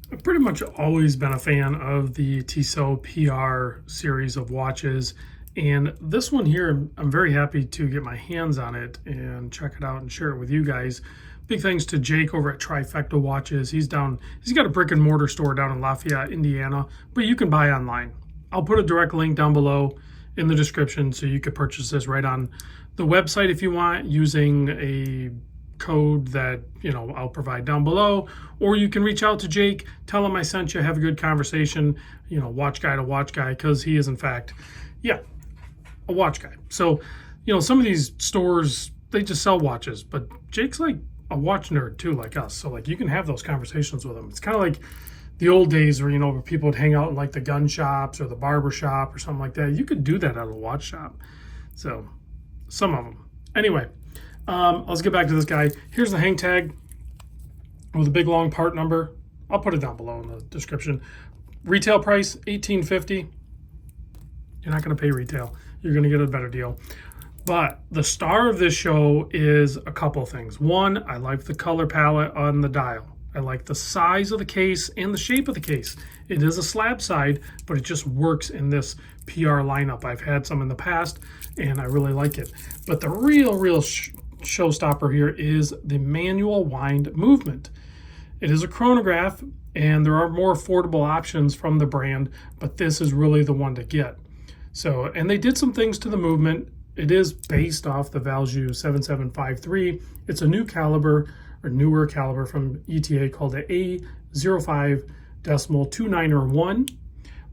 I've pretty much always been a fan of the Tissot PR series of watches, and this one here, I'm very happy to get my hands on it and check it out and share it with you guys. Big thanks to Jake over at Trifecta Watches. He's got a brick and mortar store down in Lafayette, Indiana, but you can buy online. I'll put a direct link down below in the description so you could purchase this right on the website if you want, using a code that I'll provide down below, or you can reach out to Jake, tell him I sent you, have a good conversation, watch guy to watch guy, because he is in fact a watch guy. So some of these stores, they just sell watches, but Jake's like a watch nerd too, like us, so like you can have those conversations with him. It's kind of like the old days where where people would hang out in like the gun shops or the barber shop or something like that. You could do that at a watch shop. So some of them anyway. Let's get back to this guy. Here's the hang tag with a big long part number. I'll put it down below in the description. Retail price $18.50. You're not going to pay retail. You're going to get a better deal. But the star of this show is a couple things. One, I like the color palette on the dial. I like the size of the case and the shape of the case. It is a slab side, but it just works in this PR lineup. I've had some in the past, and I really like it. But the real showstopper here is the manual wind movement. It is a chronograph, and there are more affordable options from the brand, but this is really the one to get. So, and they did some things to the movement. It is based off the Valjoux 7753. It's a new caliber, or newer caliber from ETA, called the A05.2901.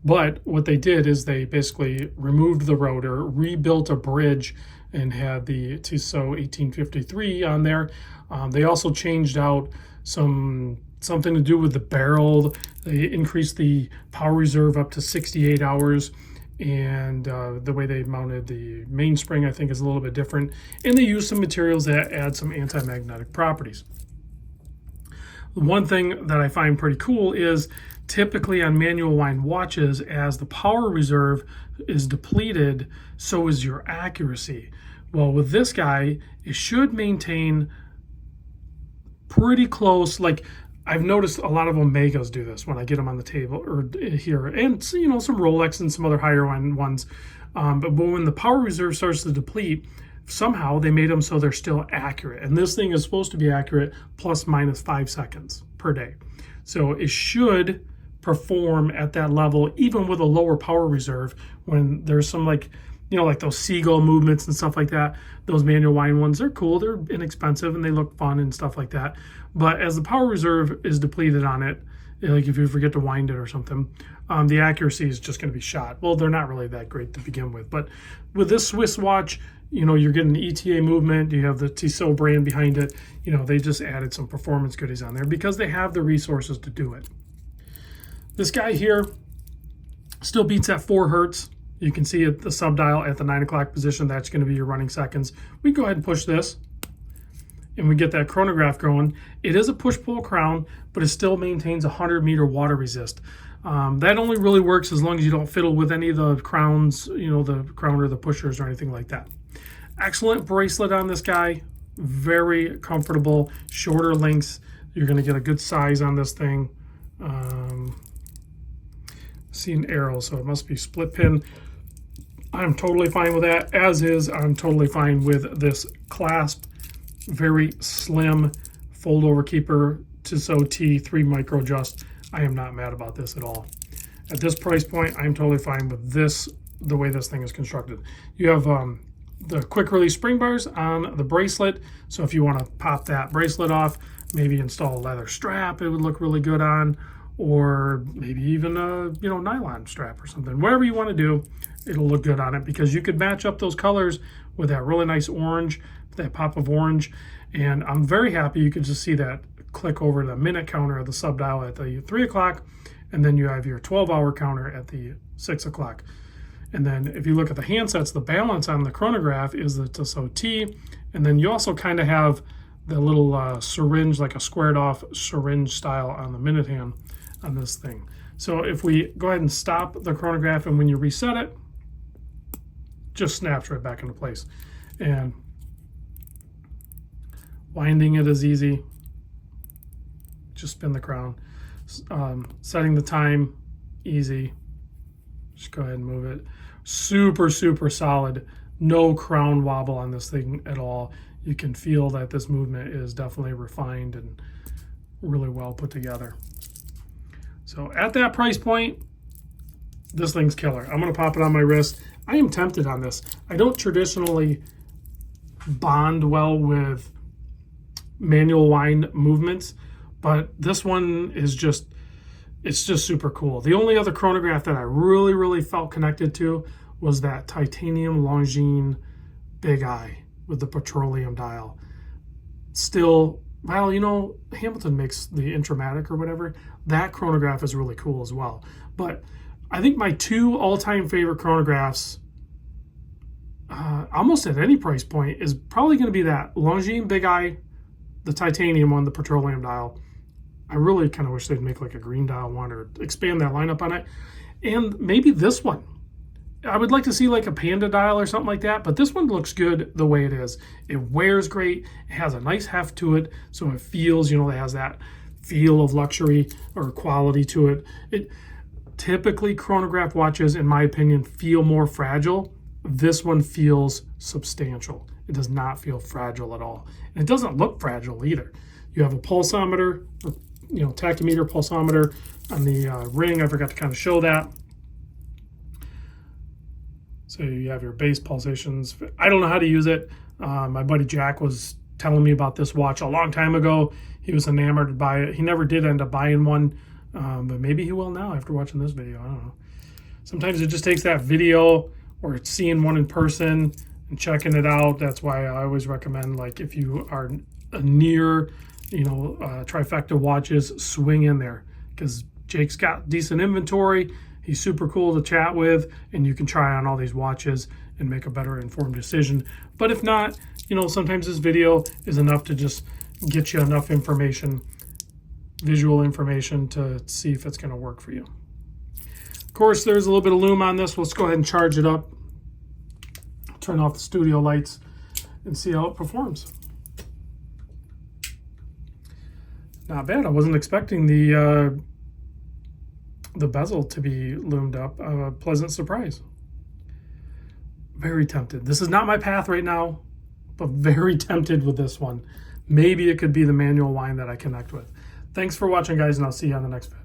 But what they did is they basically removed the rotor, rebuilt a bridge, and had the Tissot 1853 on there. They also changed out something to do with the barrel. They increased the power reserve up to 68 hours. And the way they mounted the mainspring, I think, is a little bit different. And they used some materials that add some anti-magnetic properties. One thing that I find pretty cool is typically on manual wind watches, as the power reserve is depleted, so is your accuracy. Well, with this guy, it should maintain pretty close. Like, I've noticed a lot of Omegas do this when I get them on the table or here, and some Rolex and some other higher end ones. But when the power reserve starts to deplete, somehow they made them so they're still accurate. And this thing is supposed to be accurate plus minus 5 seconds per day. So it should perform at that level, even with a lower power reserve, when there's some like those seagull movements and stuff like that. Those manual wind ones, they're cool, they're inexpensive, and they look fun and stuff like that. But as the power reserve is depleted on it, like if you forget to wind it or something, the accuracy is just going to be shot. Well, they're not really that great to begin with. But with this Swiss watch, you're getting the ETA movement, you have the Tissot brand behind it. They just added some performance goodies on there because they have the resources to do it. This guy here still beats at 4 hertz. You can see at the subdial at the 9 o'clock position, that's going to be your running seconds. We go ahead and push this, and we get that chronograph going. It is a push-pull crown, but it still maintains 100-meter water resist. That only really works as long as you don't fiddle with any of the crowns, the crown or the pushers or anything like that. Excellent bracelet on this guy. Very comfortable, shorter links. You're going to get a good size on this thing. See an arrow, so it must be split pin. I'm totally fine with that, as is I'm totally fine with this clasp. Very slim fold over keeper Tissot T 3 micro adjust. I am not mad about this at all. At this price point, I'm totally fine with this, the way this thing is constructed. You have the quick release spring bars on the bracelet, so if you want to pop that bracelet off, maybe install a leather strap, it would look really good on, or maybe even a nylon strap or something. Whatever you want to do, it'll look good on it, because you could match up those colors with that really nice orange, that pop of orange. And I'm very happy you could just see that click over the minute counter of the subdial at the 3 o'clock, and then you have your 12-hour counter at the 6 o'clock. And then if you look at the handsets, the balance on the chronograph is the Tissot T, and then you also kind of have the little syringe, like a squared off syringe style on the minute hand on this thing. So if we go ahead and stop the chronograph, and when you reset it, just snaps right back into place. And winding it is easy. Just spin the crown. Setting the time, easy. Just go ahead and move it. Super, super solid. No crown wobble on this thing at all. You can feel that this movement is definitely refined and really well put together. So at that price point, this thing's killer. I'm going to pop it on my wrist. I am tempted on this. I don't traditionally bond well with manual wind movements, but this one is just, it's just super cool. The only other chronograph that I really felt connected to was that titanium Longines Big Eye with the petroleum dial. Still, well, you know, Hamilton makes the Intramatic or whatever. That chronograph is really cool as well. But I think my two all-time favorite chronographs, almost at any price point, is probably going to be that Longines Big Eye, the titanium one, the petroleum dial. I really kind of wish they'd make like a green dial one or expand that lineup on it. And maybe this one. I would like to see like a Panda dial or something like that, but this one looks good the way it is. It wears great. It has a nice heft to it, so it feels, you know, it has that feel of luxury or quality to it. Typically, chronograph watches, in my opinion, feel more fragile. This one feels substantial. It does not feel fragile at all. And it doesn't look fragile either. You have a pulsometer, or, you know, tachymeter, pulsometer on the ring. I forgot to kind of show that. So you have your base pulsations. I don't know how to use it. My buddy Jack was telling me about this watch a long time ago. He was enamored by it. He never did end up buying one, but maybe he will now after watching this video. I don't know. Sometimes it just takes that video or seeing one in person and checking it out. That's why I always recommend, like, if you are near, you know, Trifecta Watches, swing in there, because Jake's got decent inventory. He's super cool to chat with, and you can try on all these watches and make a better informed decision. But if not, you know, sometimes this video is enough to just get you enough information, visual information, to see if it's going to work for you. Of course, there's a little bit of lume on this. Let's go ahead and charge it up. Turn off the studio lights and see how it performs. Not bad. I wasn't expecting the bezel to be loomed up. A pleasant surprise. Very tempted. This is not my path right now, but very tempted with this one. Maybe it could be the manual wind that I connect with. Thanks for watching, guys, and I'll see you on the next video.